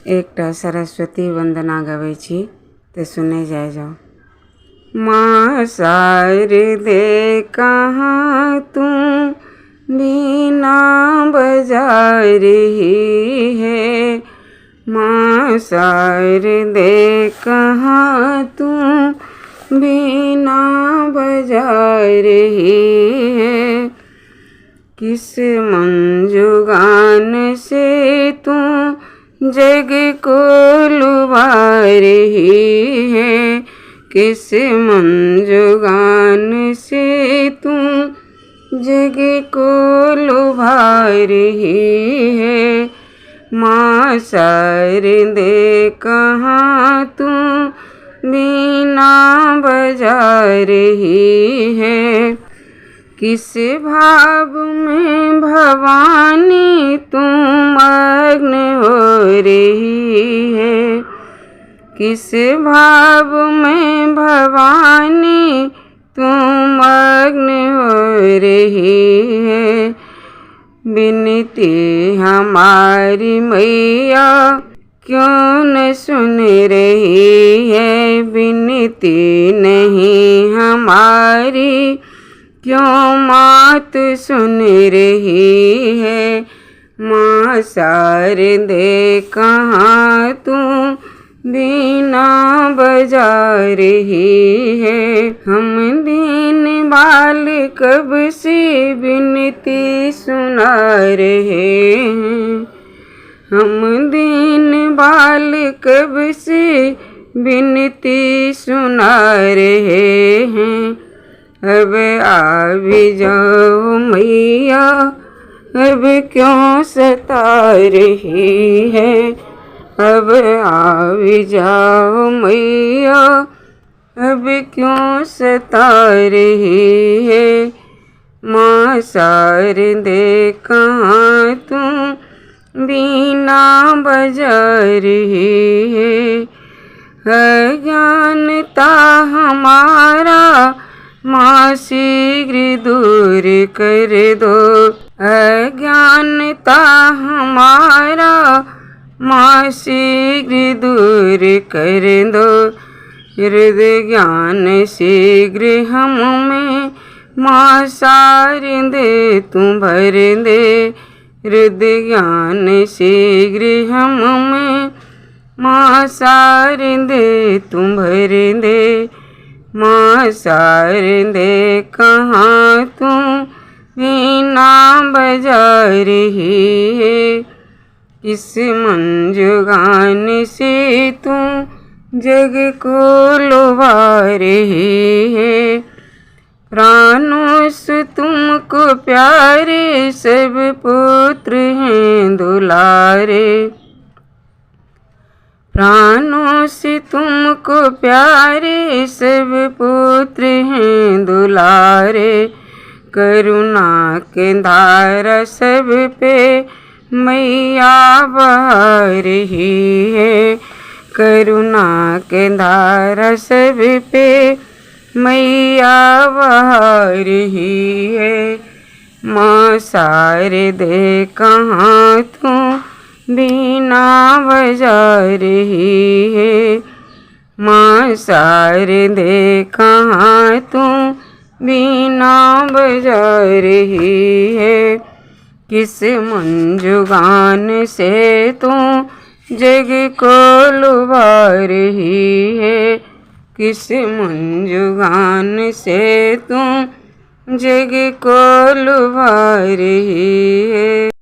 एकटा सरस्वती वंदना गबै छी ते सुने जाए जाओ। माँ शारदे कहाँ तू बीना बजा रही है, माँ शारदे कहाँ तू बीना बजा रही है, किस मंजुगान से तू जग को लुभा रही है, किस मंजुगान से तू जग को लुभा रही है, माँ शारदे कहाँ तू बीना बजा रही है, किस भाव में भवानी तू मग्न हो रही है, किस भाव में भवानी तू मग्न हो रही है, विनती हमारी मैया क्यों न सुन रही है, विनती नहीं हमारी क्यों मात सुन रही है, माँ शारदे कहाँ तू बीना बजा रही है, हम दीन बाल कब से विनती सुना रहे हैं, हम दीन बाल कब से विनती सुना रहे हैं, अब आ भी जाओ मैया अब क्यों सता रही है, अब आ भी जाओ मैया अब क्यों सता रही है, माँ शारदे कहाँ तू बीना बजा रही है, अज्ञानता हमारा माँ शीघ्र दूर कर दो, अज्ञानता हमारा माँ शीघ्र दूर कर दो, हृदय ज्ञान शीघ्र हम में माँ शारदे तू भर दे, हृदय ज्ञान शीघ्र हम में माँ शारदे तू भर दे, माँ शारदे कहाँ तू बीना बजा रही है, किस मंजुगान से तू जग को लुभा रही है, प्राणों से तुमको प्यारे सब पुत्र हैं दुलारे, प्राणों से तुमको प्यारे सब पुत्र हैं दुलारे, करुणा के धारा सब पे मैया बहा रही है, करुणा के धारा सब पे मैया बहा रही है, माँ शारदे कहाँ तू बीना बजा रही है, माँ शारदे कहाँ तू बीना बजा रही है, किस मंजुगान से तू जग को लुभा रही है, किस मंजुगान से तू जग को लुभा रही है।